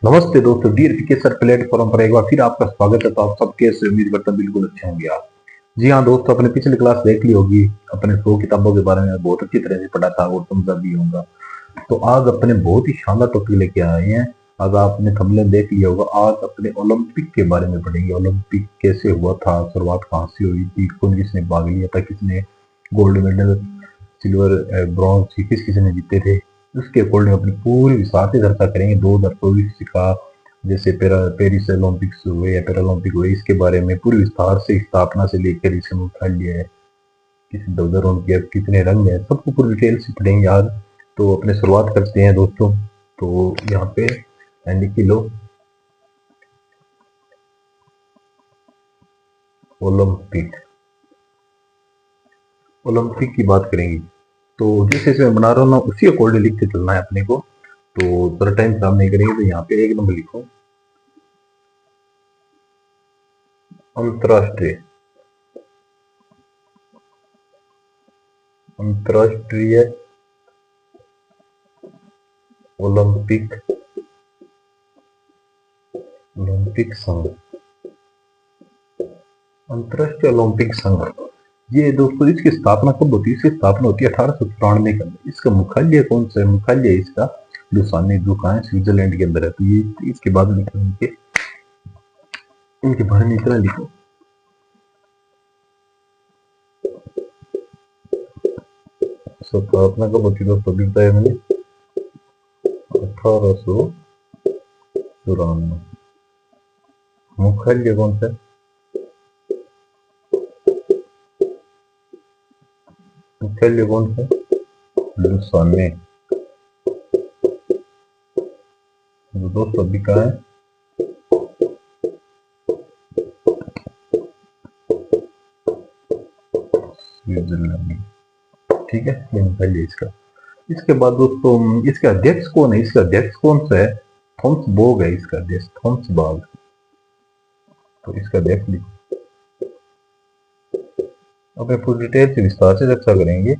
नमस्ते दोस्तों, डियर पीके sir platform पर एक बार फिर आपका स्वागत है। तो आप सब कैसे, उम्मीद करता हूं बिल्कुल अच्छे होंगे आप। जी हाँ दोस्तों, अपने पिछली क्लास देख ली होगी। अपने 100 किताबों के बारे में बहुत अच्छी तरह से पढ़ा था और समझा भी होगा। तो आज अपने बहुत ही शानदार टॉपिक लेके आए हैं। आज आपने थंबनेल देख लिया होगा। आज अपने ओलंपिक के बारे में पढ़ेंगे। ओलंपिक कैसे हुआ था, शुरुआत कहाँ से हुई थी, कौन किसने भाग लिया था, किसने गोल्ड मेडल, सिल्वर, ब्रॉन्ज किस किसने जीते थे। उसके अकॉर्डिंग अपनी पूरी विस्तार से चर्चा करेंगे। 2024 का जैसे पेरिस ओलंपिक्स हुए या पैरालंपिक हुए, इसके बारे में पूरी विस्तार से स्थापना से लेकर इसमें उठा लिया है, किस ध्वजारोहण किया, कितने रंग है, सबको पूरी डिटेल से पढ़ेंगे आज। तो अपने शुरुआत करते हैं दोस्तों। तो यहाँ पे लिख लो, ओलंपिक। ओलंपिक की बात करेंगे तो जिस हिस्से में बना रहा हूँ ना, उसी अकॉर्डिंग लिख के चलना है अपने को। तो थोड़ा टाइम खराब नहीं करेंगे। तो यहाँ पे एक नंबर लिखो, अंतरराष्ट्रीय। अंतरराष्ट्रीय ओलंपिक ओलंपिक संघ। अंतरराष्ट्रीय ओलंपिक संघ, ये दोस्तों इसकी स्थापना कब होती है? इसकी स्थापना होती है 1894 के अंदर। इसका मुख्यालय कौन सा है? मुख्यालय इसका लुसाने, जो कहाँ है, स्विट्जरलैंड के अंदर है। तो ये इसके बाद लिखो, इनके बारे में इतना लिखो। स्थापना कब होती है दोस्तों? अभी बताया मैंने, 1894। मुख्यालय कौन सा है? मुख्यालय कौन सा है? लुसाने। दोस्तों अभी कहाँ है? स्विट्जरलैंड। ठीक है, ये मुख्यालय इसका। इसके बाद दोस्तों इसका अध्यक्ष कौन है? इसका अध्यक्ष कौन सा है? थॉमस बोग है इसका अध्यक्ष, थॉमस बाग। तो इसका अध्यक्ष लिखो। अब मैं पूरी डिटेल से विस्तार से चर्चा करेंगे।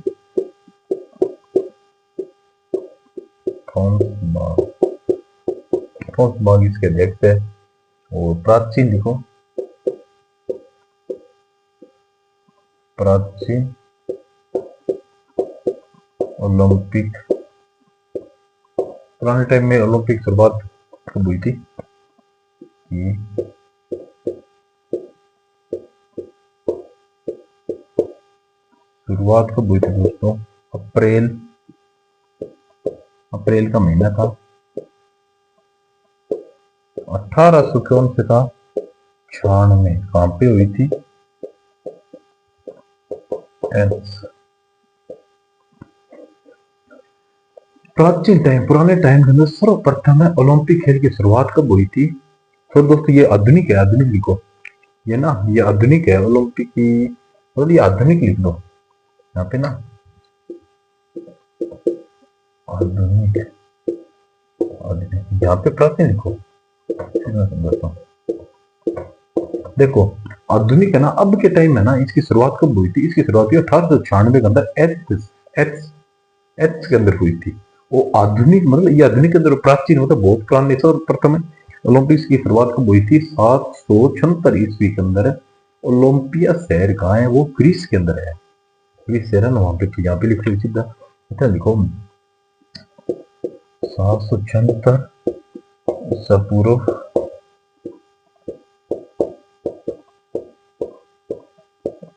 थॉमस बाग, थॉमस बाग इसके अध्यक्ष है। और प्राचीन लिखो, प्राचीन ओलंपिक। पुराने टाइम में ओलंपिक शुरुआत कब हुई थी? शुरुआत कब हुई थी दोस्तों? अप्रैल, अप्रैल का महीना था। 1800 कौन से था? 96। कहां पे हुई थी? प्राचीन टाइम, पुराने टाइम के अंदर सर्वप्रथम है ओलंपिक खेल की शुरुआत कब हुई थी? तो दोस्तों ये आधुनिक है, आधुनिक लिखो। ये ना, ये आधुनिक है ओलंपिक की, मतलब ये आधुनिक लिख दो यहाँ पे ना, आधुनिक। यहाँ पे प्राचीन लिखो, फिर मैं समझाता हूँ। देखो, आधुनिक है ना, अब के टाइम में ना, इसकी शुरुआत कब हुई थी? इसकी शुरुआत हुई 1896 के अंदर, एच एच के अंदर हुई थी। वो आधुनिक मतलब, ये आधुनिक के अंदर प्राचीन मतलब बहुत पुराने से। और प्रथम ओलंपिक्स की शुरुआत कब हुई थी? 776 ईस्वी के अंदर। ओलंपिया शहर कहाँ है? वो ग्रीस के अंदर है। ग्रीस शहर है ना, वहां पे। तो यहाँ पे लिखो सीधा, इतना लिखो, 776 ईसा पूर्व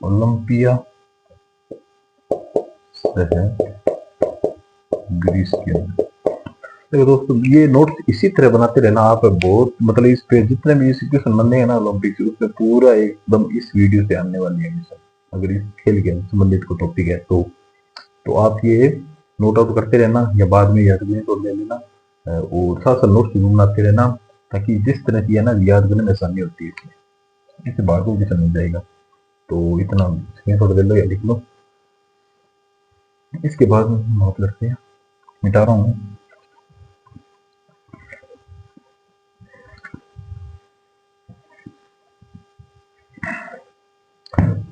ओलंपिया शहर ग्रीस के अंदर। देखो दोस्तों, ये नोट्स इसी तरह बनाते रहना आप। बहुत मतलब इस पे जितने भी इस संबंध है ना ओलंपिक से, उसमें पूरा एकदम इस वीडियो से आने वाली है सब। अगर इस खेल के संबंधित को टॉपिक है तो आप ये नोट आउट करते रहना, या बाद में याद भी तो ले लेना। और साथ साथ नोट्स भी बनाते रहना, ताकि जिस तरह की है ना, याद करने में आसानी होती है इसमें। इसे बार को भी समझ जाएगा। तो इतना स्क्रीनशॉट ले लो या लिख लो। इसके बाद नोट करते हैं, मिटा रहा हूँ।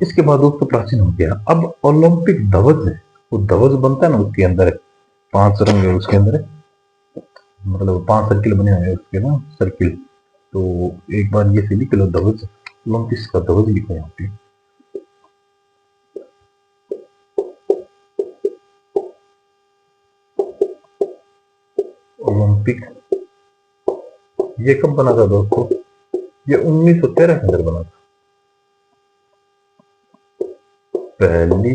इसके बाद दोस्तों प्राचीन हो गया। अब ओलंपिक ध्वज है, वो ध्वज बनता है ना, उसके अंदर 5 रंग है उसके अंदर। मतलब 5 सर्किल बने हुए हैं उसके ना, सर्किल। तो एक बार ये से लिख लो ध्वज, ओलंपिक्स का ध्वज लिखो यहाँ पे। ओलंपिक ये कब बना था दोस्तों? ये 1913 के अंदर बना था। पहली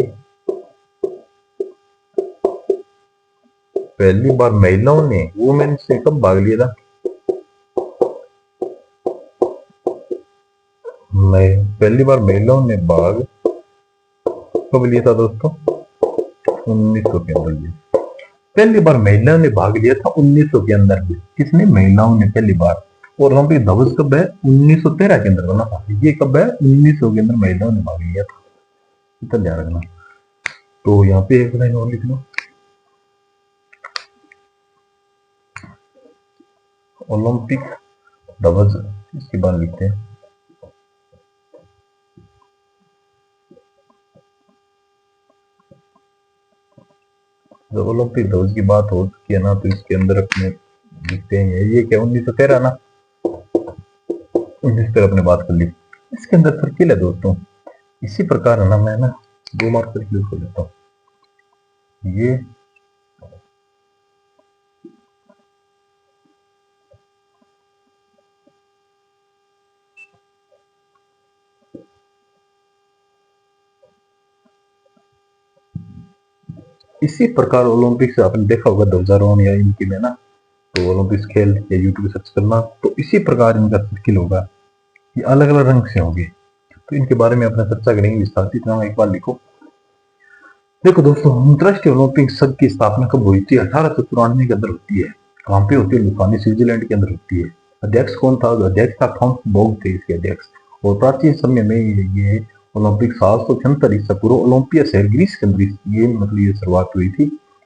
पहली बार महिलाओं ने, वुमेन्स ने कब भाग लिया था? पहली बार महिलाओं ने भाग कब लिया था दोस्तों? 1900 के अंदर लिया। पहली बार महिलाओं ने भाग लिया था 1900 के अंदर भी। किसने? महिलाओं ने पहली बार। और वहां पे ध्वज कब है? 1913 के अंदर बना था। ये कब है? 1900 के अंदर महिलाओं ने भाग लिया था। इतना ध्यान रखना। तो यहाँ पे एक लाइन और लिख लो, ओलंपिक ध्वज, इसके बाद लिखते हैं। जब ओलंपिक ध्वज की बात हो चुकी है ना, तो इसके अंदर अपने लिखते हैं ये क्या 1913 ना, 1913 अपने बात कर ली। इसके अंदर सर्किल है दोस्तों। इसी प्रकार है ना, मैं ना 2 मार्क सर्किल यूज कर लेता हूँ। ये इसी प्रकार ओलंपिक्स आपने देखा होगा ध्वजारोहण या इनकी में ना, तो ओलंपिक्स खेल या यूट्यूब सर्च करना, तो इसी प्रकार इनका सर्किल होगा। ये अलग अलग रंग से होंगे। तो इनके बारे में अपना चर्चा करेंगे विस्तार से। इतना एक बार लिखो। देखो दोस्तों, अंतरराष्ट्रीय ओलंपिक संघ की स्थापना कब हुई थी? 1894 के अंदर होती है। कहाँ पे होती है? लुसानी, स्विट्जरलैंड के अंदर होती है। अध्यक्ष कौन था? अध्यक्ष था थॉमस बोग थे इसके अध्यक्ष। और प्राचीन समय में ये ओलंपिक 776 ईसा पूर्व ओलंपिया शहर ग्रीस के अंदर ये मतलब ये शुरुआत हुई थी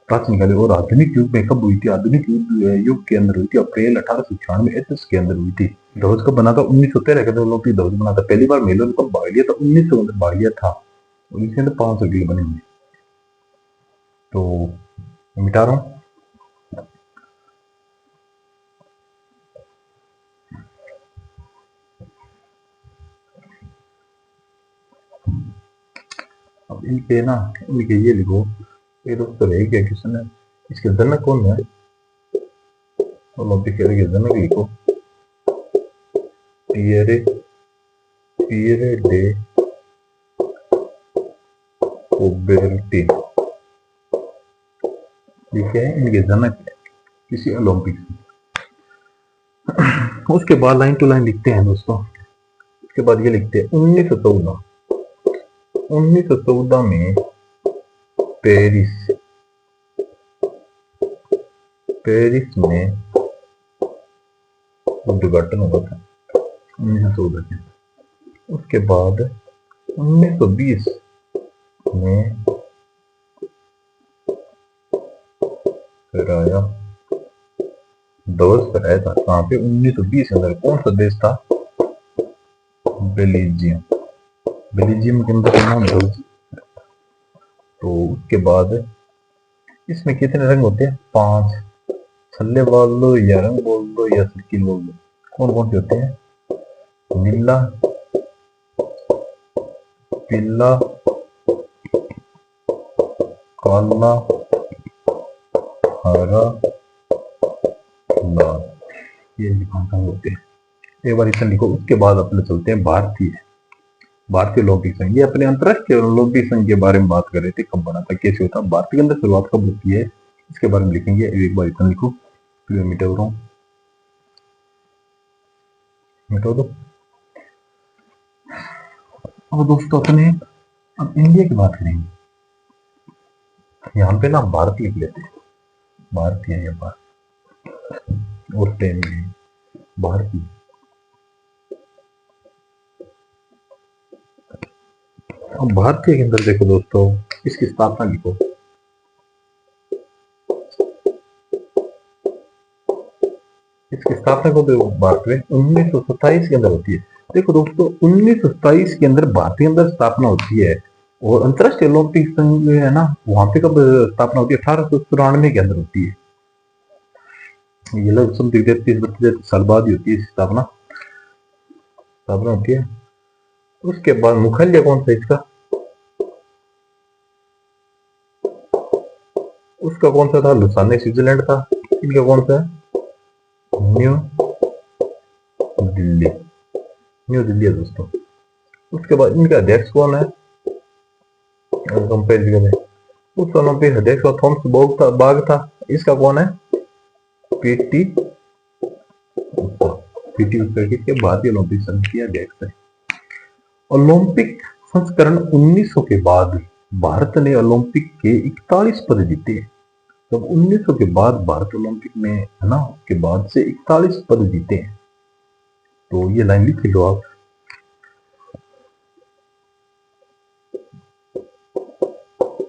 प्राचीन काल। और आधुनिक युग में कब हुई थी? आधुनिक युग के अंदर हुई थी अप्रैल 1896 एथेंस के अंदर हुई थी। ध्वज कब बना था? 1913 के अंदर ओलंपिक ध्वज बना था। पहली बार महिलाओं ने कब भाग लिया था? 1900 के अंदर भाग लिया था। और इसके अंदर 5 सर्किल बने हुए। तो मिटा रहा हूं। अब इनके ना, इनके ये लिखो। ये दोस्तों रह गया क्वेश्चन है, इसके जनक कौन है? ओलंपिक के जनक लिखो, पियरे पियरे डे ओबेरटीन। लिखे हैं इनके जनक किसी ओलंपिक। उसके बाद लाइन टू लाइन लिखते हैं दोस्तों। उसके बाद ये लिखते हैं 1914 में पेरिस पेरिस में उद्घाटन हुआ था 1914 के। उसके बाद 1920 में फहराया, ध्वज फहराया था। कहाँ पे? 1920 के अंदर। कौन सा देश था? बेल्जियम। बेल्जियम के अंदर नाम ध्वज। तो उसके बाद इसमें कितने रंग होते हैं? 5। छल्ले बोल दो या रंग बोल दो या सर्किल बोल दो, कौन कौन से होते हैं? नीला, पीला, काला, हरा, लाल। ये रंग होते हैं। एक बार इसे लिखो। उसके बाद अपने चलते हैं भारतीय ओलंपिक संघ। ये अपने अंतरराष्ट्रीय ओलंपिक संघ के बारे में बात कर रहे थे, कब बना था, कैसे होता, भारत के अंदर शुरुआत कब होती है, इसके बारे में लिखेंगे। एक बार इतना लिखो, फिर मिटा दो। अब दोस्तों अपने अब इंडिया की बात करेंगे। यहाँ पे ना भारत लिख लेते हैं, भारतीय या भारत और प्लेन में भारतीय। अब भारतीय के अंदर देखो दोस्तों, इसकी स्थापना लिखो। इसकी स्थापना को तो भारत में 1927 के अंदर होती है। देखो दोस्तों, 1927 के अंदर भारत के अंदर स्थापना होती है। और अंतरराष्ट्रीय ओलंपिक संघ है ना, वहां पे कब स्थापना होती है? 1894 के अंदर होती है। ये लगभग समथिंग 33-32 साल बाद ही होती है स्थापना स्थापना होती है। उसके बाद मुख्यालय कौन सा इसका, उसका कौन सा था, लुसाने स्विट्जरलैंड था। इनका कौन सा है, न्यू दिल्ली, न्यू दिल्ली है दोस्तों। उसके बाद इनका अध्यक्ष कौन है, कंपेयर करें उस ओलंपिक अध्यक्ष का थॉमस बाग था। इसका कौन है, पीटी पीटी उषा के भारतीय ओलंपिक संघ की अध्यक्ष है। ओलंपिक संस्करण 1900 के बाद भारत ने ओलंपिक के 41 पद जीते। जब 1900 के बाद भारत ओलंपिक में है ना, उसके बाद से 41 पद जीते हैं। तो ये लाइन लिख लो आप।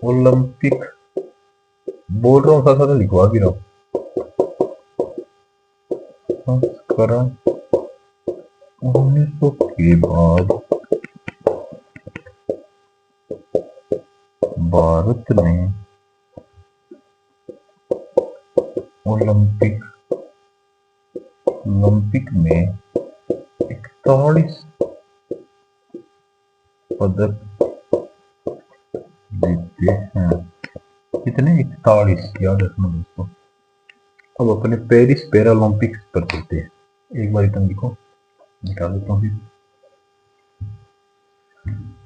ओलंपिक बोल रहा हूँ, साथ साथ लिखवा भी रहा हूँ। संस्करण 1900 के बाद भारत ने ओलंपिक में 41 पदक जीते हैं। कितने, 41, याद रखना दोस्तों। अब अपने पेरिस पैरालंपिक्स पर चलते हैं। एक बार इतना लिखो, निकाल देता हूँ।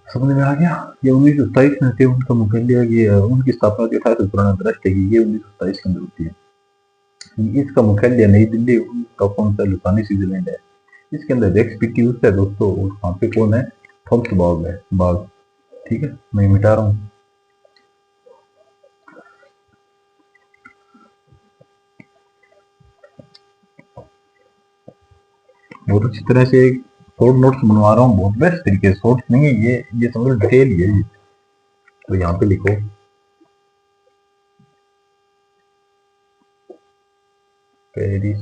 समझ में आ गया। ये 1927 में थे, उनका मुख्यालय, ये उनकी स्थापना के 18 पुराना अंतरराष्ट्रीय की, ये 1927 के अंदर होती है। इसका मुख्यालय नई दिल्ली, उनका कौन सा, लुसानी स्विट्जरलैंड है। इसके अंदर अध्यक्ष पीटी उषा है दोस्तों, और वहाँ पे कौन है, थॉमस बाग है, बाग। ठीक है, मैं मिटा रहा हूँ। बहुत अच्छी तरह से शॉर्ट नोट्स बनवा रहा हूँ, बहुत बेस्ट तरीके से, शॉर्ट्स नहीं है ये समझ डिटेल ही है। तो यहाँ पे लिखो पेरिस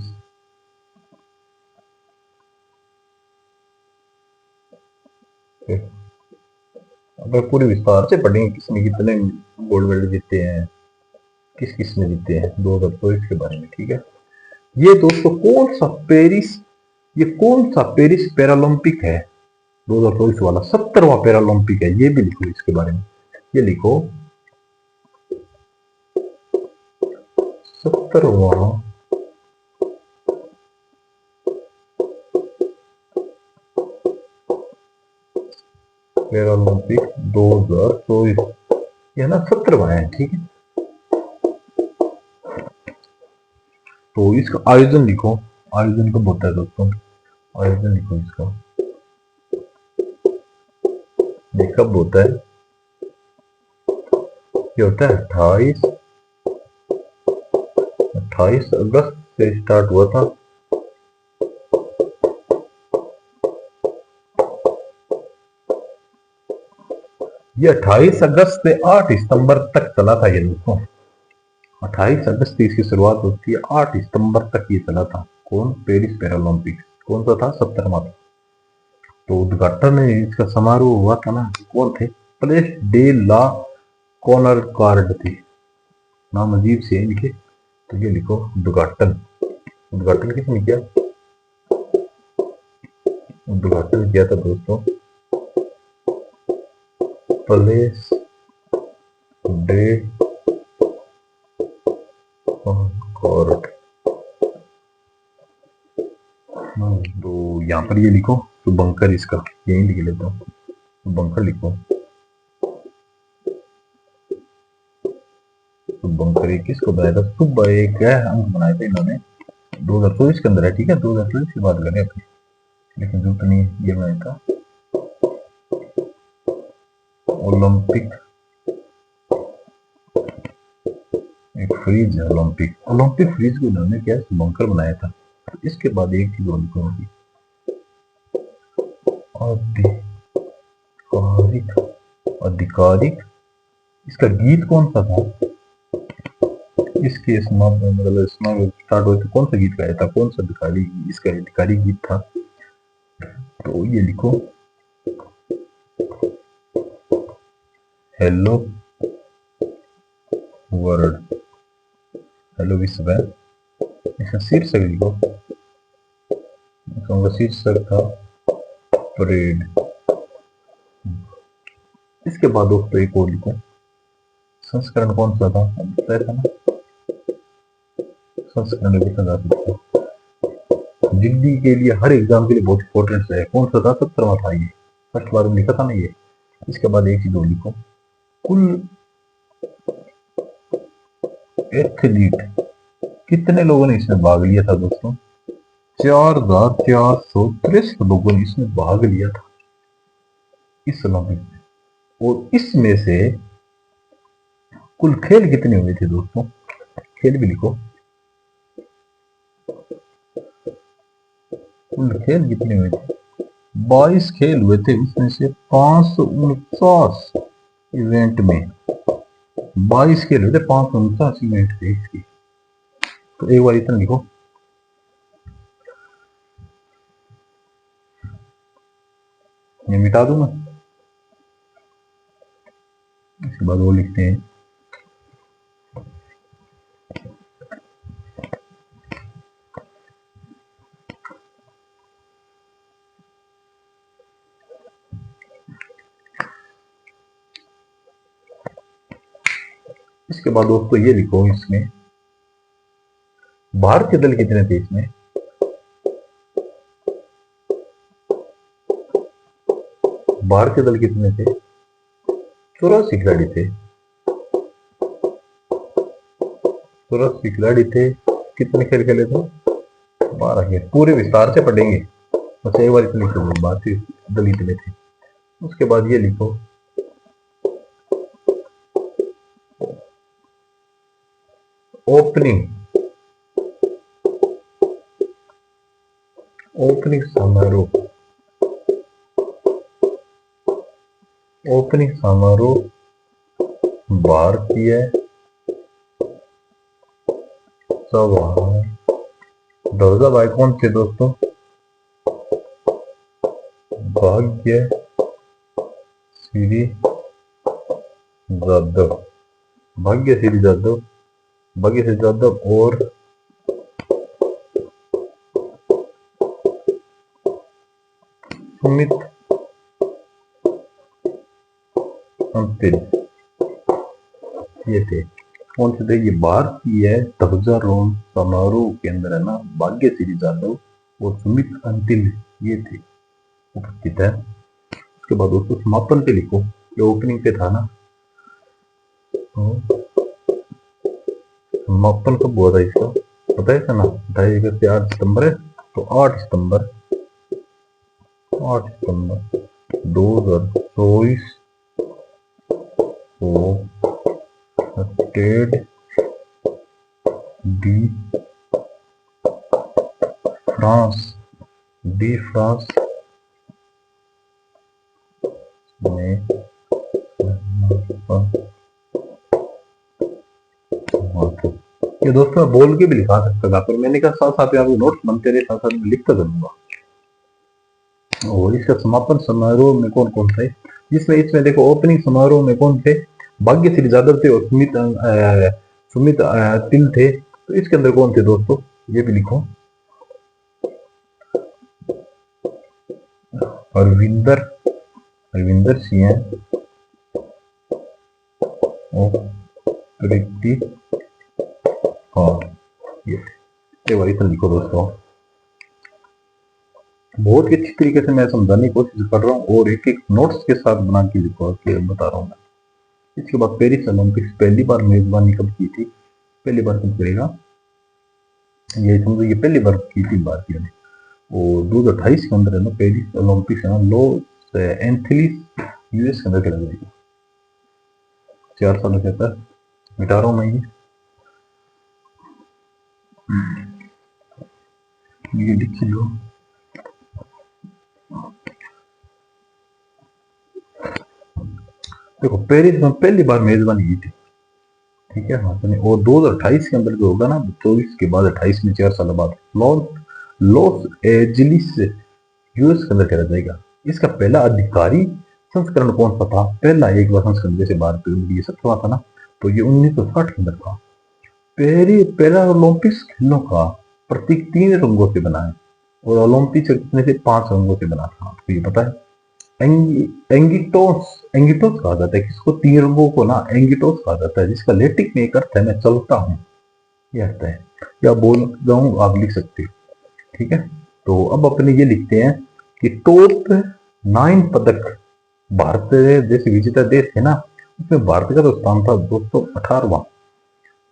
अब पूरे विस्तार से पढ़ेंगे, किसने कितने गोल्ड मेडल जीते हैं, किस किस ने जीते हैं 2024 के बारे में। ठीक है, ये दोस्तों कौन सा पेरिस, ये कौन सा पेरिस पैरालंपिक है 2024 वाला, 70वां पैरालंपिक है। ये भी लिखो इसके बारे में, ये लिखो 70वां पैरालंपिक 2024, ये ना 70वां है। ठीक है, तो इसका आयोजन लिखो, आयोजन कब होता है दोस्तों, आयोजन लिखो इसका, ये कब होता है, ये होता है 28 अगस्त से स्टार्ट हुआ था। ये 28 अगस्त से 8 सितंबर तक चला था ये दोस्तों। 28 अगस्त से इसकी शुरुआत होती है, 8 सितंबर तक ये चला था। कौन, पेरिस पैरालंपिक्स, कौन सा था, 70वां था। तो उद्घाटन इसका समारोह हुआ था ना, कौन थे, Place de la Concorde थे, नाम अजीब से इनके। तो ये लिखो उद्घाटन, उद्घाटन किसने किया, उद्घाटन किया था दोस्तों प्लेस डे कॉर्ड। तो यहाँ पर ये लिखो शुभंकर, इसका यही लिख लेता हूँ, शुभंकर लिखो। शुभंकर किसको बनाया था, शुभ एक है अंक बनाए थे इन्होंने 2024 के अंदर है। ठीक है, 2024 की बात करें अपनी, लेकिन जो नहीं ये बनाया था ओलंपिक, एक फ्रीज है ओलंपिक, ओलंपिक फ्रीज को इन्होंने क्या शुभंकर बनाया था। इसके बाद एक चीज और लिखूंगी, आधिकारिक, आधिकारिक, इसका गीत कौन सा था, इसके समाप्त मतलब स्टार्ट हुए थे, कौन सा गीत गाया था, कौन सा अधिकारी, इसका अधिकारी गीत था। तो ये लिखो हेलो वर्ल्ड, हेलो विश्व है, इसका शीर्षक लिखो, शीर्षक था परेड। इसके बाद दोस्तों एक और लिखो, संस्करण कौन सा था, बताया था ना, संस्करण लिखा जा सकता है जिंदगी के लिए, हर एग्जाम के लिए बहुत इंपॉर्टेंट है। कौन सा था, 17वां था ये, फर्स्ट बार में लिखा था ना ये। इसके बाद एक चीज और लिखो, कुल एथलीट कितने लोगों ने इसमें भाग लिया था दोस्तों, 4463 लोगों ने इसमें भाग लिया था इस ओलंपिक में। और इसमें से कुल खेल कितने हुए थे दोस्तों, खेल भी लिखो, कुल खेल कितने हुए थे, 22 खेल हुए थे। उसमें से 549 इवेंट में, 22 खेल हुए थे, 549 इवेंट थे इसकी। तो एक बार इतना लिखो, ये मिटा दूं मैं। इसके बाद वो लिखते हैं, इसके बाद दोस्तों ये लिखो, इसमें भारतीय दल कितने थे इसमें, भारतीय दल कितने थे, 84 खिलाड़ी थे, 84 खिलाड़ी थे। कितने खेल खेले थे, 12 खेल। पूरे विस्तार से पढ़ेंगे, बस एक बार इतने लिखो, भारतीय दल इतने थे। उसके बाद ये लिखो, ओपनिंग, ओपनिंग समारोह, ओपनिंग समारोह भारतीय जवाहर ध्वजाभाई कौन थे दोस्तों, भाग्य श्री जाधव, भाग्य श्री जाधव, भाग्य श्री जाधव और सुमित अंतिल, ये थे। कौन से थे ये, भारतीय ध्वजारोहण समारोह के अंदर है ना, भाग्य श्री जाधव और सुमित अंतिल ये थे उपस्थित है। उसके बाद दोस्तों समापन पे लिखो, ये ओपनिंग पे था ना, तो समापन कब हुआ था इसका, पता है ना, 2.5 से 8 सितंबर है, तो 8 सितंबर 2024 को Stade de France, D France में ये दोस्तों बोल के भी लिखा सकता था, पर मैंने कहा साथ साथ आपको नोट्स बनते रहे, साथ साथ में लिखता करूंगा। और इसका समापन समारोह में कौन कौन थे, जिसमें इसमें देखो ओपनिंग समारोह में कौन थे, भाग्य श्री जाधव थे और सुमित तिल थे। तो इसके अंदर कौन थे दोस्तों, ये भी लिखो, हरविंदर सिंह और प्रीति कौर, ये वही तो लिखो दोस्तों। बहुत ही अच्छी तरीके से मैं समझाने की कोशिश कर रहा हूँ और एक एक नोट्स के साथ बना के लिखो के बता रहा हूँ मैं। इसके बाद पेरिस ओलंपिक्स पहली बार मेजबानी कब की थी, पहली बार कब करेगा, ये समझो ये पहली बार की थी भारतीय ने। और 2028 के अंदर है ना पेरिस ओलंपिक्स है ना, लॉस एंजेलिस यूएस के अंदर खेला जाएगा। 4 सालों के अंदर, मिटा रहा हूँ मैं ये लिख लो। देखो पेरिस में पहली बार मेजबानी की थी, ठीक है, और 2028 के अंदर जो होगा ना, 24 के बाद 28 में 4 साल बाद लॉस एंजेलिस यूएस के अंदर खेला जाएगा। इसका पहला अधिकारी संस्करण कौन सा था, पहला एक बार संस्करण जैसे भारत ये 17वां था ना, तो ये 1960 के अंदर था। पहला ओलंपिक्स खेलों का प्रतीक 3 रंगों से बना है और ओलंपिक कितने से 5 रंगों से बना था, आपको ये पता है? एंगिटोस, एंगिटोस कहा जाता है किसको? 3 रंगों को ना एंगिटोस कहा जाता है, जिसका लेटिक में एक अर्थ है मैं चलता हूँ, ये अर्थ है। या बोल जाऊं, आप लिख सकते हो, ठीक है। तो अब अपने ये लिखते हैं कि टॉप 9 पदक भारत जैसे विजेता देश थे ना, उसमें भारत का तो स्थान था दोस्तों 18वां।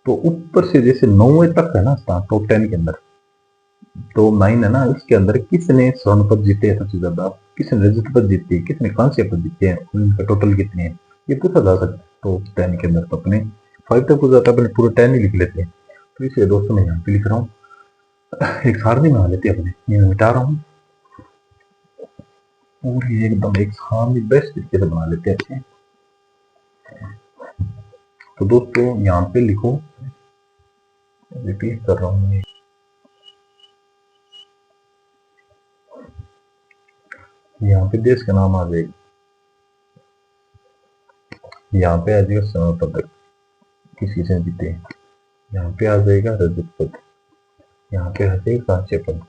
तो ऊपर से जैसे 9वें तक है ना स्थान टॉप 10 के अंदर, तो 9 है ना, उसके अंदर किसने स्वर्ण पद जीते हैं सबसे ज्यादा, किसने रजत पद जीते हैं, किसने कांस्य पद जीते हैं, उनका टोटल कितने हैं, ये पूछा जा सकता है। टॉप 10 के अंदर तो अपने 5 तक पूछा था, अपने पूरे 10 ही लिख लेते हैं। तो इसलिए दोस्तों मैं यहाँ पे लिख रहा हूँ, एक सारणी बना लेते हैं अपने, ये मैं मिटा रहा हूँ पूरी एकदम एक सारणी बेस्ट तरीके से बना लेते हैं। तो दोस्तों यहाँ पे लिखो, रिपीट कर रहा हूँ मैं, यहाँ पे देश का नाम आ जाएगा, यहाँ पे आ जाएगा स्वर्ण पदक किस किसने जीते, यहाँ पे आ जाएगा रजत पद, यहाँ पे आ जाएगा कांस्य पद,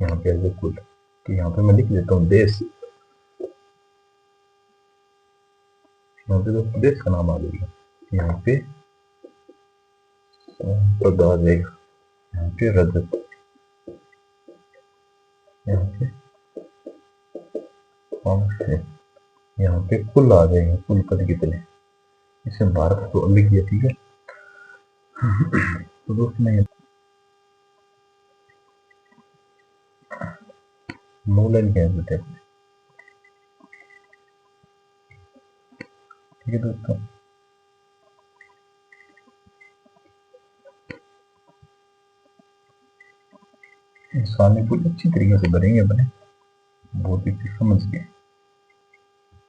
यहाँ पे आ जाएगा कुल। तो यहाँ पे मैं लिख देता हूँ देश, यहाँ पे दोस्तों देश का नाम आ जाएगा, यहाँ पे पद आ जाएगा, यहाँ पे रजत, यहाँ पे कांस्य, यहाँ पे कुल आ जाएंगे, कुल पद कितने, इससे भारत तो अलग ही है, ठीक है। तो दोस्तों मैं 9 लाइन कह देते हैं, ठीक है दोस्तों। इंसान पूरी अच्छी तरीके से भरेंगे अपने, बहुत ही समझ के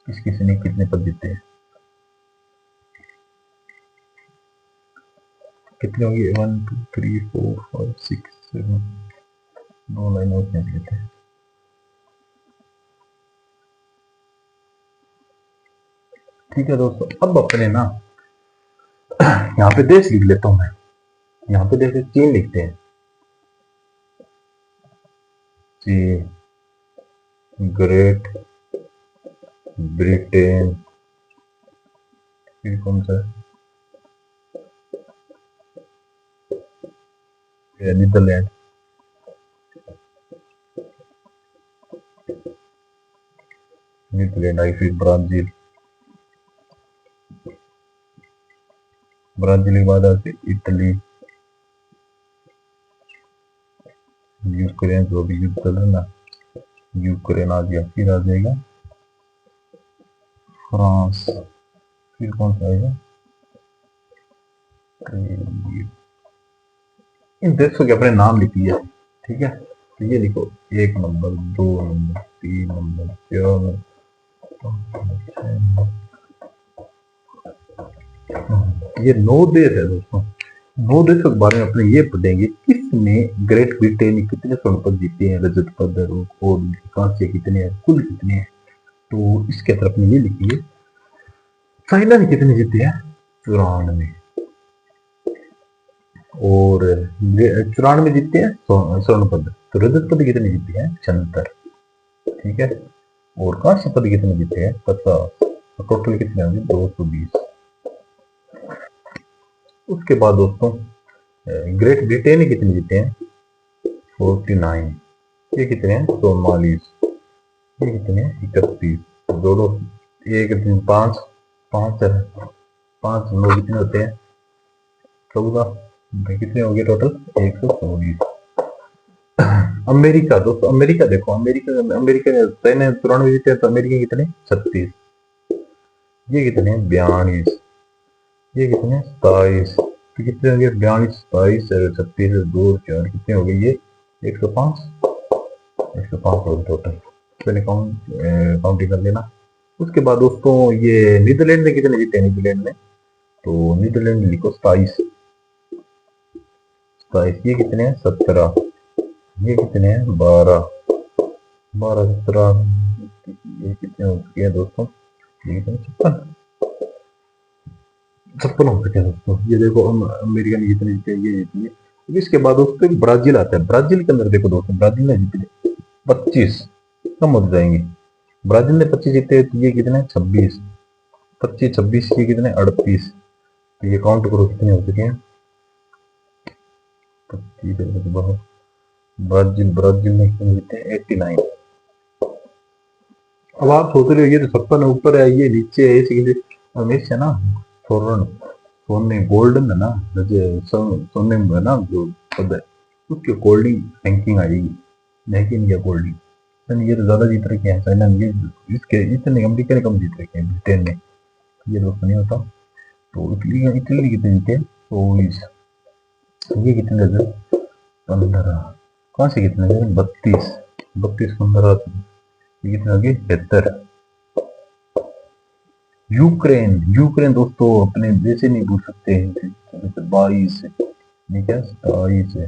किस किसी ने कितने पद जीते हैं, कितने होंगे 1 2 3 4 5 6 7, 2 लाइन और खींच लेते हैं, ठीक है दोस्तों। अब अपने ना यहाँ पे देश लिख लेता हूँ मैं, यहाँ पे देखिए चीन लिखते हैं, चीन, ग्रेट ब्रिटेन, फिर कौन सा है, नीदरलैंड, नीदरलैंड आई, फिर ब्राजील, ब्राजील के बाद आते इटली, यूक्रेन, जो भी युद्ध चल रहा है ना, यूक्रेन आ गया, फिर आ जाएगा फ्रांस, फिर कौन सा आएगा, इन देशों के अपने नाम लिखिए, ठीक है। तो ये लिखो 1 number, 2 number, 3 number, 4 number, 5 number, 6 number, ये 9 देश है दोस्तों। 9 देशों के बारे में अपने ये पढ़ेंगे, किसने ग्रेट ब्रिटेन में कितने स्वर्ण पद जीते हैं, रजत पद और कांस्य कितने हैं, कुल कितने हैं। तो इसके तरफ अपने ये लिखिए, चाइना ने कितने जीते हैं, 94, और 94 जीते हैं स्वर्ण पद। तो रजत पद कितने जीते हैं, 76, ठीक है। और कांस्य पद कितने जीते हैं, 50, तो टोटल कितने होंगे, 220। उसके बाद दोस्तों ग्रेट ब्रिटेन ने कितने जीते हैं, 49, ये कितने हैं, 44, ये कितने हैं, 31, जोड़ो, एक दिन 5 5 5 9 कितने होते हैं, 14, कितने हो गए टोटल, 124। अमेरिका दोस्तों, अमेरिका देखो, अमेरिका अमेरिका ने 94 जीते हैं, तो अमेरिका कितने, 36, ये कितने, 42, ये कितने, 27, तो कितने हो गए, 42 27 36 2 4 कितने हो गए, ये 105, 105 हो गए टोटल, पहले काउंटिंग कर लेना। उसके बाद दोस्तों ये नीदरलैंड ने कितने जीते, नीदरलैंड ने, तो नीदरलैंड में लिखो 27, 27, ये कितने हैं, 17, ये कितने हैं, 12, 12 17, ये कितने हो चुके हैं दोस्तों, ये कितने, 56, 56 हो चुके हैं दोस्तों। ये देखो अमेरिका ने कितने जीते, ये जीती है इसके बाद दोस्तों ब्राजील आता है। ब्राजील के अंदर देखो दोस्तों, ब्राजील ने जीते 25, कम हो जाएंगे। ब्राजील ने 25 जीते, तो ये कितने 26, 25 26, ये कितने 38। तो ये काउंट करो कितने हो चुके हैं 25। ब्राजील ब्राजील ने कितने जीते 89। अब आप सोच रहे हो ये तो 56 ऊपर है, ये नीचे है, इसके लिए हमेशा ना स्वर्ण सोने गोल्डन है ना, सोने में है ना जो पद है उसकी कोल्डिंग रैंकिंग आएगी, लेकिन ये कोल्डिंग ये तो ज्यादा जीत रखे हैं। चाइना ने ये इसके इतने, अमेरिका ने कम जीत रखे हैं, ब्रिटेन ने। ये दोस्तों नहीं होता। तो इटली इटली कितने जीते 24, ये कितने थे 15, कहाँ से कितने थे 32, 32 15, ये कितने आगे 73। यूक्रेन यूक्रेन दोस्तों अपने जैसे नहीं पूछ सकते हैं, 22 है, ये क्या 27 है,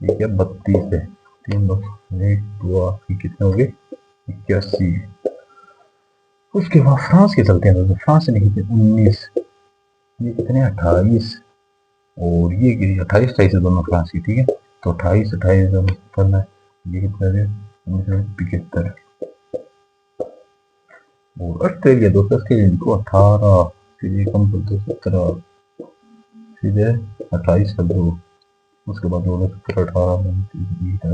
ये क्या 32 है, तीन दो एक दो कितने हो गए 81। उसके बाद फ्रांस के चलते हैं दोस्तों, फ्रांस ने कितने 19, ये कितने 28, और ये 28 28 दोनों फ्रांस की, ठीक है। तो 28 28 दोनों करना है, ये कितना है 75। और ऑस्ट्रेलिया दोस्तों, ऑस्ट्रेलिया को 18, फिर ये कम कर दो 17, फिर है 28 कर दो, उसके बाद 17 18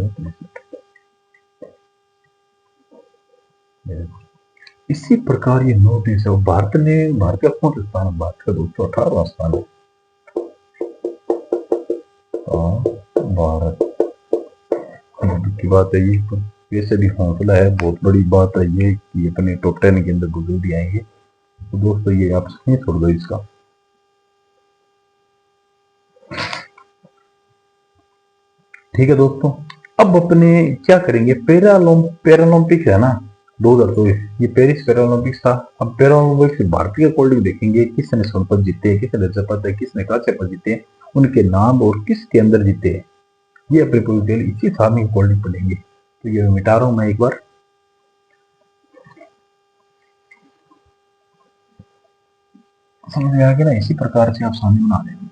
इसी प्रकार ये 9 देश है। भारत का कौन सा स्थान है, भारत का दोस्तों 18वां स्थान है। भारत की बात है ये, वैसे भी हौसला है, बहुत बड़ी बात है ये कि अपने टॉप 10 के अंदर गुजर भी आएंगे। तो दोस्तों ये आप नहीं छोड़ दो इसका। ठीक है दोस्तों, अब अपने क्या करेंगे, पैरालंपिक्स है ना 2024, ये पेरिस पैरालंपिक्स था। अब पैरालंपिक्स भारतीय अकॉर्डिंग देखेंगे किसने स्वर्ण पदक जीते, किसने रजत पदक, किसने कांस्य पदक जीते, उनके नाम और किसके अंदर जीते, ये अपने पूरी डिटेल इसी साल में अकॉर्डिंग पढ़ेंगे। तो ये मिटा रहा हूं मैं एक बार, समझ में आ गया ना, इसी प्रकार से आप सामने बना लेंगे।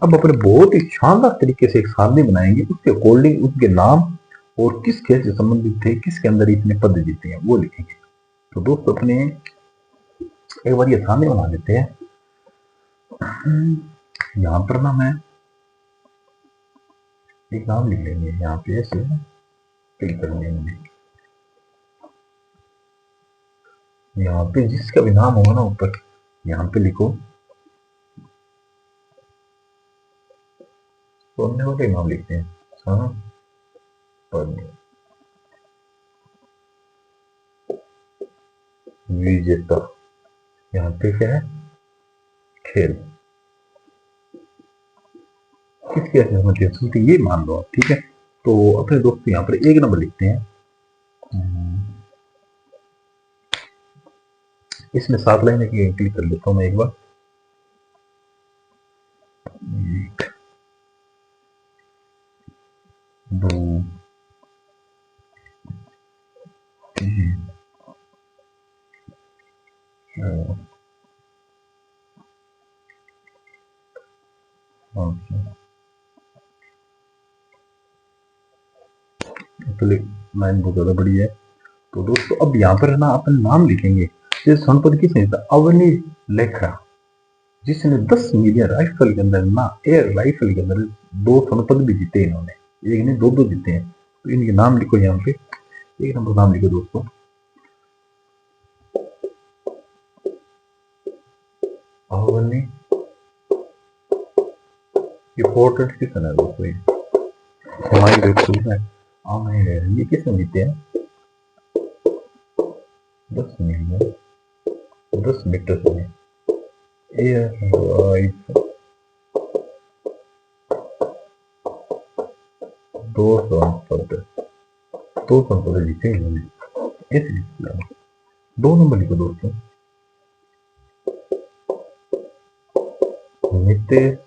अब अपने बहुत ही शानदार तरीके से एक सारणी बनाएंगे, उसके अकॉर्डिंग उसके नाम और किस खेल से संबंधित थे, किसके अंदर इतने पद जीते हैं वो लिखेंगे। तो दोस्तों अपने एक बार ये सारणी बना लेते हैं। यहाँ पर ना मैं एक नाम लिख लेंगे, यहाँ पे ऐसे क्लिक कर लेंगे, यहाँ पे जिसका भी नाम होगा ना ऊपर यहाँ पे लिखो, सोने वाले नाम लिखते हैं, हाँ विजेता। यहाँ पे क्या है खेल, किसकी असहमति ये मान लो, ठीक है। तो अपने दोस्त यहाँ पर एक नंबर लिखते हैं, इसमें 7 लाइन क्लिक कर लेता हूँ मैं एक बार। एक दो तीन लाइन बहुत ज्यादा बड़ी है। तो दोस्तों अब यहाँ पर ना अपन नाम लिखेंगे, जैसे सोनपत किसने था, अवनी लेखरा, जिसने 10 मिलियन राइफल के अंदर ना एयर राइफल के अंदर 2 सोनपद भी जीते इन्होंने, एक ने 2 जीते हैं। तो इनके नाम लिखो यहाँ पे, एक नंबर नाम लिखो दोस्तों, अवनी। इंपॉर्टेंट किसने है दोस्तों, हमारी वेबसाइट है, ये किसने जीते हैं 10 मिलियन 10 मीटर में एयर राइफल 2 संपद जीते इन्होंने, ऐसे 2 नंबर लिखो दोस्तों, नितेश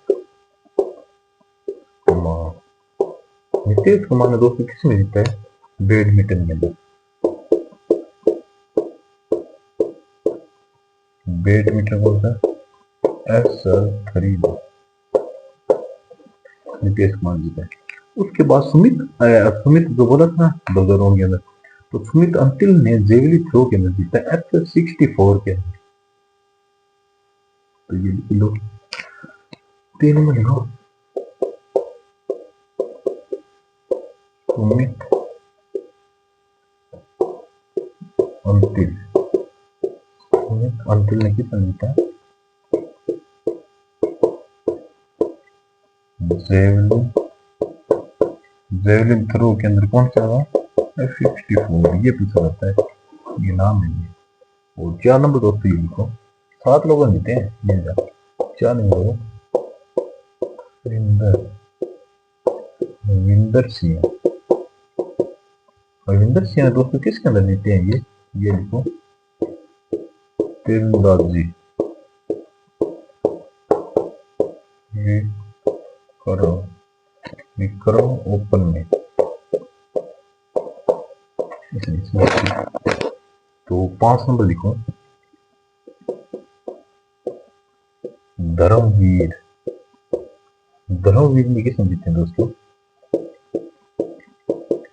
कुमार। नितेश कुमार ने दोस्तों किसमें जीता है बैडमिंटन के अंदर, बैडमिंटन कौन सा, SL3 नितेश कुमार जीता है। उसके बाद सुमित जो बोला था 2000 के अंदर, तो सुमित अंतिल ने जेवली थ्रो के अंदर जीता F64 के अंदर। तो ये लिख लो, 3 नंबर लिखो, सुमित अंतिल। सुमित अंतिल ने कितना जीता, जेवलिन थ्रो के अंदर कौन सा था, F64। ये पूछा जाता है, ये नाम नहीं है। और 4 नंबर दोस्तों ये लिखो, 7 लोग जीते हैं ये जा, 4 नंबर विंदर सिंह। विंदर सिंह दोस्तों किसके अंदर जीते हैं ये लिखो, तीरंदाजी विक्रम ओपन में। तो 5 नंबर लिखो, धर्मवीर। धर्मवीर में किसने जीते हैं दोस्तों,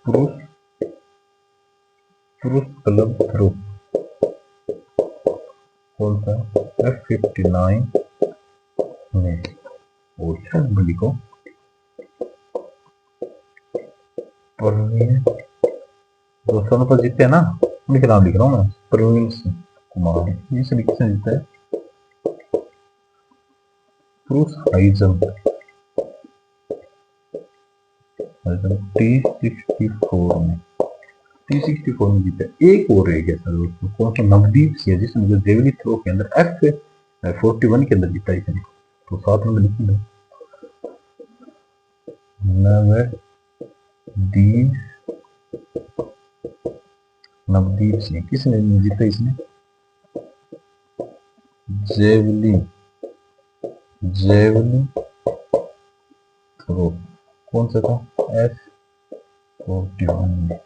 पुरुष क्लब थ्रो, कौन सा, F59 में। और 6 नंबर लिखो, प्रवीण, जो सोनू पर जीते हैं ना, उनके नाम लिख रहा हूँ मैं, प्रवीण कुमार। ये सभी किसने जीता है, पुरुष हाई जंप T64 में, T64 में जीता है। एक और रह गया सर दोस्तों, कौन सा, नवदीप सिंह, जिसने मुझे जेवली थ्रो के अंदर F41 के अंदर जीता है। तो 7 नंबर लिखूंगा, नवदीप सिंह। किसने जीता इसने, जेवलिन थ्रो, कौन सा था, F41 में।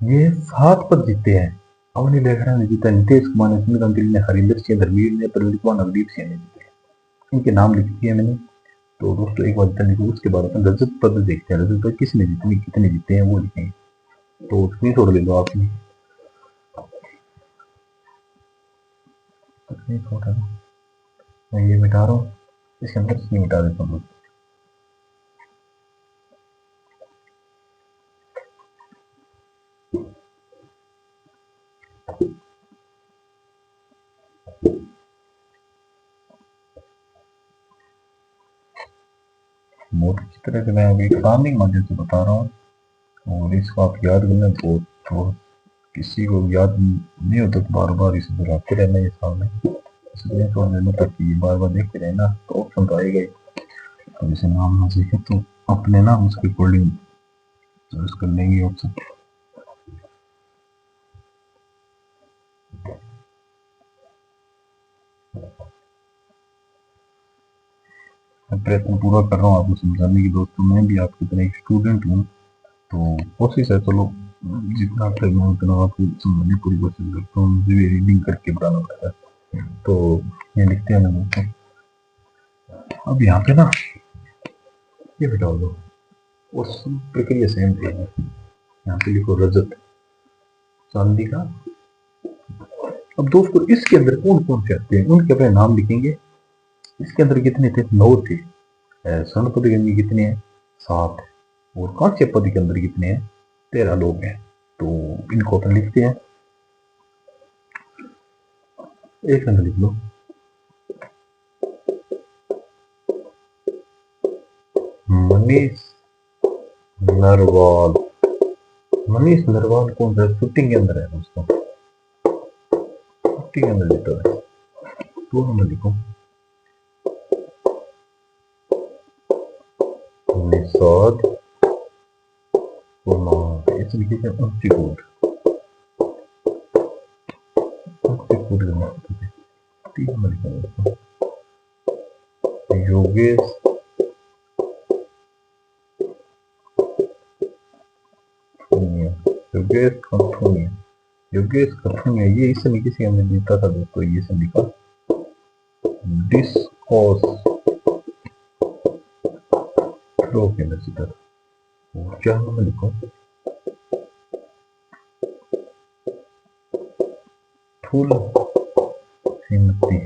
ये 7 पद जीते हैं। अवनी लेखरा ने जीता, नितेश कुमार ने, सुमित अंतिल ने, हरिंदर सिंह, धर्मवीर ने, प्रवीण कुमार, नवदीप सिंह ने जीते। इनके नाम लिख दिए मैंने। तो दोस्तों एक बार लिखो, उसके बाद अपन रजत पद देखते हैं। रजत पद किसने जीते, कितने जीते हैं वो लिखेंगे। तो स्क्रीनशॉट ले लो आपने, स्क्रीनशॉट है, मैं ये मिटा रहा हूँ, इसके अंदर से मिटा देता हूँ। बहुत अच्छी तरह से मैं अभी फार्मिंग माध्यम से बता रहा हूँ, और इसको आप याद करना बहुत, तो किसी को याद नहीं होता तो बार बार इसे दोहराते रहना ये सामने, इसलिए तो लेना, ताकि बार बार देखते रहना तो ऑप्शन तो आएगा ही। तो जैसे नाम ना सीखे तो अपने ना उसके अकॉर्डिंग चॉइस कर लेंगे ऑप्शन। प्रयत्न पूरा कर रहा हूँ आपको समझाने की दोस्तों, मैं भी आपकी तरह एक स्टूडेंट हूँ, तो कोशिश है चलो जितना तक मैं उतना आपको समझाने पूरी कोशिश करता हूँ। मुझे भी रीडिंग करके बताना पड़ता है। तो ये लिखते हैं ना दोस्तों, अब यहाँ पे ना ये बिठा दो, उस प्रक्रिया सेम थी। यहाँ पे लिखो रजत, चांदी का। अब दोस्तों इसके अंदर कौन कौन से आते हैं उनके अपने नाम लिखेंगे। इसके अंदर कितने थे, 9 थे। स्वर्ण पद के अंदर कितने हैं, 7। और कांस्य पद के अंदर कितने हैं, 13 लोग हैं। तो इनको अपन लिखते हैं, एक अंदर लिख लो, मनीष नरवाल। मनीष नरवाल कौन सा, शूटिंग के अंदर है दोस्तों, शूटिंग के अंदर लिखा है। 2 नंबर लिखो, निषाद कुमार। इसे लिखे थे इंस्टीट्यूट, इंस्टीट्यूट का नाम। 3 नंबर लिखा दोस्तों, योगेश योगेश कथुनिया, योगेश कथुनिया, ये इस समय किसी हमने जीता था दोस्तों, ये सभी का डिस्कोस थ्रो के अंदर जीता था। क्या नाम लिखो, फुल सिमती,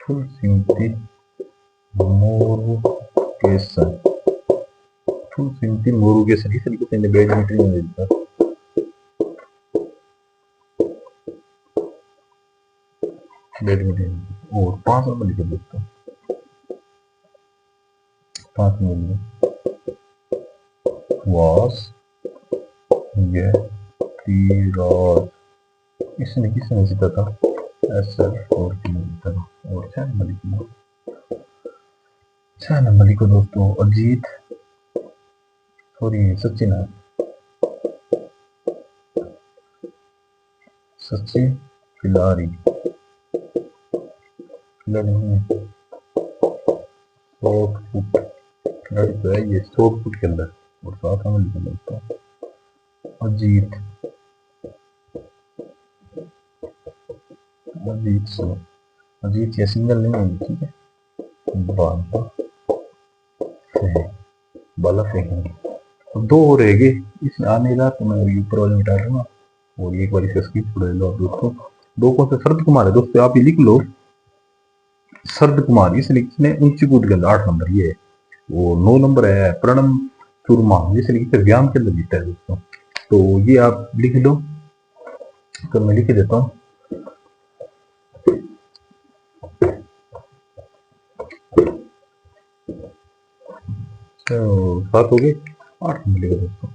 फुल सिमती मोरुगेसन, फुल सिमती मोरुगेसन, इस तरीके से बैडमिंटन में जीता। बैडमिंटन और 5 नंबर लिखो दोस्तों, 5 नंबर वास ये तीराज, इसने किसने जीता था, एसएफ और जीता था। और 6 नंबर लिखो, 6 नंबर लिखो दोस्तों, अजीत सॉरी सचिन है, सचिन खिलाड़ी, खिलाड़ी नहीं है, शॉर्ट पुट खिलाड़ी तो है ये, शॉर्ट पुट के अंदर। और 7 नंबर लिखो दोस्तों, अजीत, अजीत से, अजीत ये सिंगल नहीं होगी, ठीक है, बाला बाला फेंकेंगे। अब 2 हो रहेगी, इसमें आ नहीं रहा तो मैं ऊपर वाले मिटा दूंगा और एक बार इसका स्किप छोड़ लो आप दोस्तों। 2 कौन से, शरद कुमार है दोस्तों, आप ये लिख लो, शरद कुमार, इसने ऊंची कूद के अंदर 8 नंबर ये है। वो 9 नंबर है प्रणम चुरमा, जिसे लिखते व्यायाम के अंदर जीता है दोस्तों। तो ये आप लिख लो, तो मैं लिख देता हूँ। तो बात हो गई, 8 नंबर लिखो दोस्तों,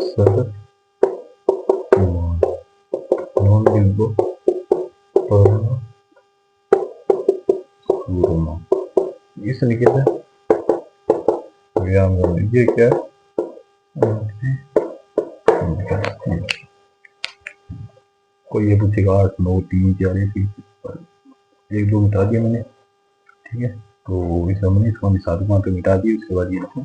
शरद कुमार, नॉन लिखो प्रणम चुरमा, इसे लिखे थे व्यायाम, ये क्या है, कोई ये पूछेगा 8 9 3 4, 1 2 मिटा दिया मैंने, ठीक है। तो इसे हमने इसको निशान वहां पे मिटा दिया, उसके बाद ये लिखो,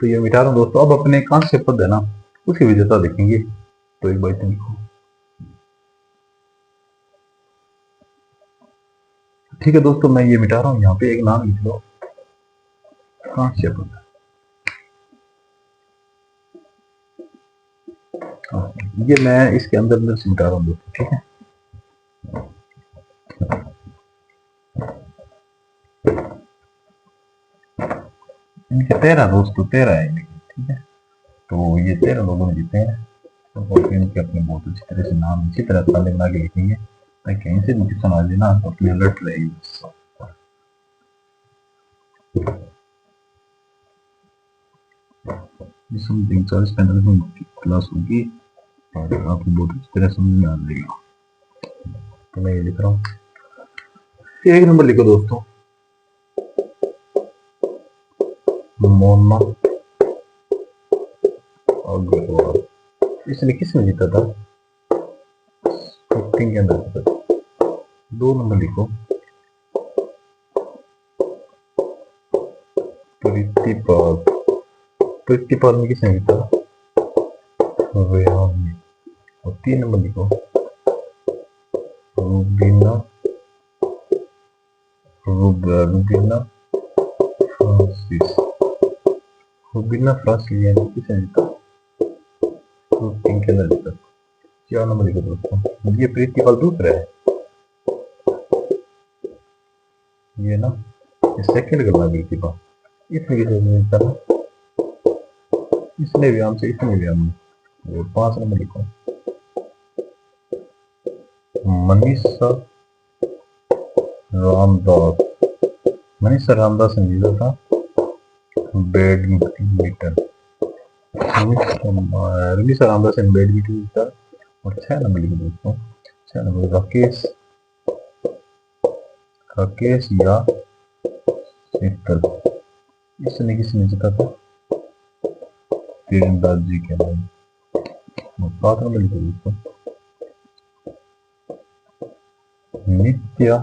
तो ये मिटा रहा हूँ दोस्तों। अब अपने कांस्य पद है ना, उसकी विजेता देखेंगे, तो एक बार लिखो, ठीक है दोस्तों, मैं ये मिटा रहा हूँ, यहाँ पे एक नाम लिख लो, कांस्य पद, ये मैं इसके अंदर अंदर से मिटा रहा हूँ दोस्तों, ठीक है। इनके 13 दोस्तों, 13 है इनके, ठीक है। तो ये 13 लोगों ने जीते हैं, तो इनके अपने बहुत अच्छी तरह से नाम इसी तरह ताले बना के लिखेंगे, ताकि कहीं से नोटिफिकेशन आ जाए ना तो अपनी अलर्ट रहेगी। समथिंग 40-45 मिनट की क्लास होगी और आपको बहुत अच्छी तरह समझ में आ जाएगा। तो मैं ये लिख रहा हूँ, 1 नंबर लिखो दोस्तों, मोना अग्रवाल, इसने किसने जीता था, शूटिंग के अंदर जीता था। 2 नंबर लिखो, प्रीतिपाल, प्रीतिपाल में किसने जीता, रेहान ने। और 3 नंबर लिखो, रूबीना, रूबीना फ्रांसिस, रूबीना फ्रांसिस यानी किसने जीता, शूटिंग के अंदर जीता। 4 नंबर लिखो दोस्तों, ये प्रीतिपाल दूसरा है, ये ना सेकंड करना प्रीतिपाल, इसने किसने जीता ना, इसने व्यायाम से, इसने व्यायाम में। और 5 नंबर लिखो, मनीषा रामदास, मनीषा रामदास ने जीता था बैडमिंटन, मनीषा रामदास ने बैडमिंटन जीता। और 6 नंबर लिखो दोस्तों, 6 नंबर राकेश, राकेश या शीतल, इसने किसने जीता था, तीरंदाजी के अंदर। 7 नंबर लिखो दोस्तों, नित्या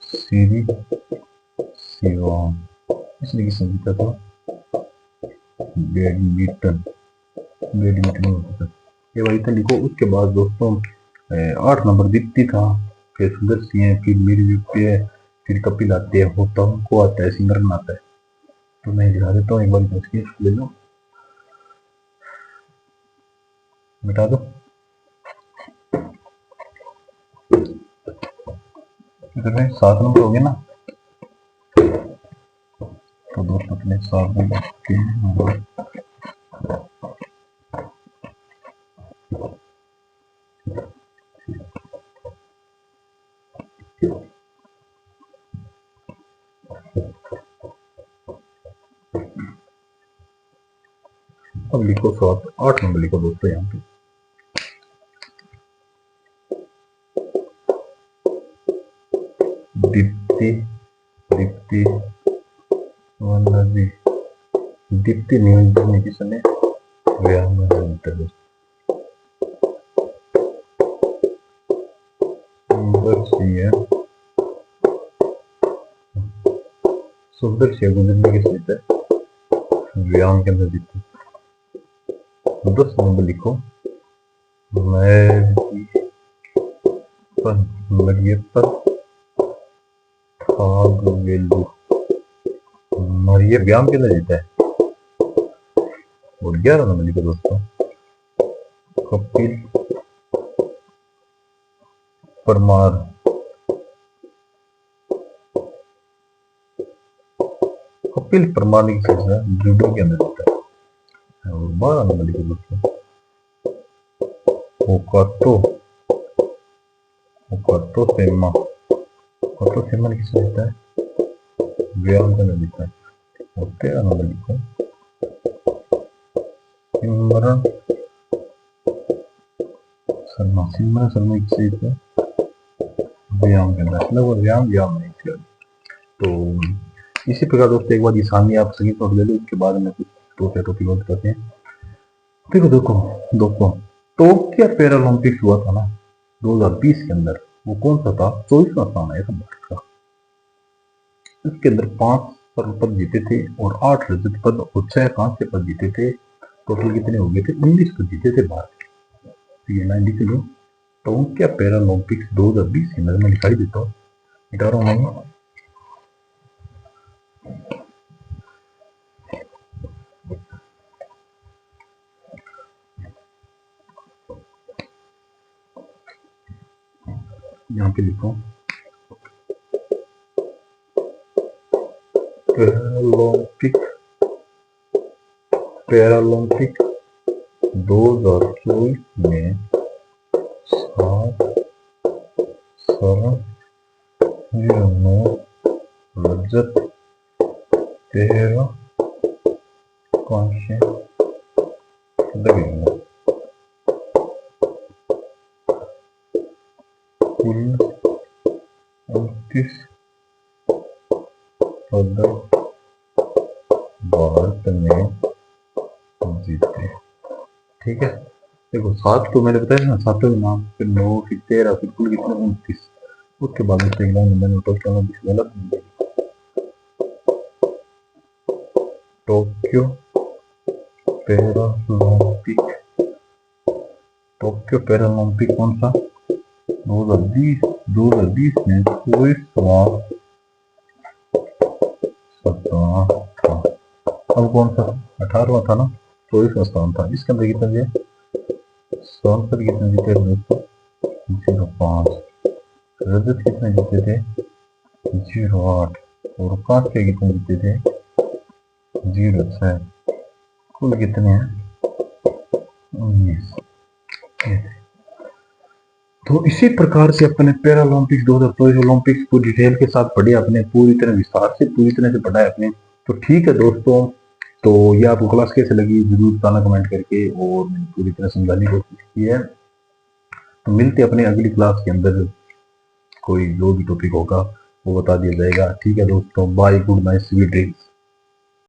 श्री शिवाम, इसने किसने जीता था, बैडमिंटन, बैडमिंटन ये भाई इतना लिखो। उसके बाद दोस्तों 8 नंबर दीप्ति था, फिर सुदर्शी है, फिर मीर है, फिर कपिल आते हैं, होतम को आता है, सिमरन आता है। तो मैं दिखा देता हूँ एक बार, इसकी ले लो, मिटा दो। इधर 7 नंबर हो गए ना, तो दोस्तों अपने 7 नंबर के नंबर अब लिखो 7, 8 नंबर लिखो दोस्तों यहाँ पे। दीप्ति, दीप्ति वनजी, दीप्ति नियोजन किसने व्यायाम में है, सुंदर से गुजरने की स्थिति है, व्यायाम के अंदर दीप्ति। 10 नंबर लिखो, मैं पर ये व्यायाम के अंदर जीता है। और 11 नंबर लिखो दोस्तों, कपिल परमार, कपिल परमार की जूडो के अंदर जीता है। और 12 नंबर लिखो दोस्तों, ओकातो, ओकातो सेमा, ओकातो सेमा किस जीता है, व्यायाम के अंदर जीता है। और 13 नंबर लिखो, सिमरन शर्मा, सिमरन शर्मा किस जीता है, व्यायाम के अंदर, मतलब वो व्यायाम नहीं किया। तो इसी प्रकार दोस्तों एक बार ये सामने आप सही नोट ले लो, इसके बाद में कुछ दूसरे टॉपिक और करते हैं। देखो देखो दोस्तों, टोक्यो पैरालंपिक्स हुआ था ना 2020 के अंदर, वो कौन सा था, 24वां स्थान है भारत का। इसके अंदर 5 स्वर्ण पद जीते थे और 8 रजत पद और 6 कांस्य पद जीते थे। टोटल कितने हो गए थे, 19 पद जीते थे भारत के। तो ये ना लिख लो, टोक्यो पैरालंपिक्स 2020 के अंदर मैं दिखाई देता हूँ, मिटा रहा हूँ यहाँ पे लिखो, पैरालंपिक, पैरालंपिक 2024 में 7 स्वर्ण, 9 रजत, 13 कांस्य लगेगा, कुल 29 पदक भारत में जीते। ठीक है, देखो 7 तो मैंने बताया ना, 7 के नाम, फिर 9, फिर 13, फिर कुल कितने 29। उसके बाद में मैंने नोट करना गलत नहीं। टोक्यो पैरालंपिक, टोक्यो पैरालंपिक कौन सा 2020 में 24वां स्थान था। अब कौन सा 18वां था ना, 24वां स्थान था। इसके अंदर कितना दिया, स्वर्ण पद कितने जीते दोस्तों, 0.5, रजत कितने जीते थे 0.8, और कांस्य कितने जीते थे 0.6, कुल कितने हैं 19। तो इसी प्रकार से अपने पैरालंपिक्स 2024 ओलंपिक्स को डिटेल के साथ पढ़े अपने, पूरी तरह विस्तार से, पूरी तरह से पढ़ा है अपने। तो ठीक है दोस्तों, तो ये आपको क्लास कैसे लगी जरूर बताना कमेंट करके, और मैंने पूरी तरह समझाने की कोशिश की है। तो मिलते अपने अगली क्लास के अंदर, कोई जो भी टॉपिक होगा वो बता दिया जाएगा। ठीक है दोस्तों, bye, good night, sweet dreams.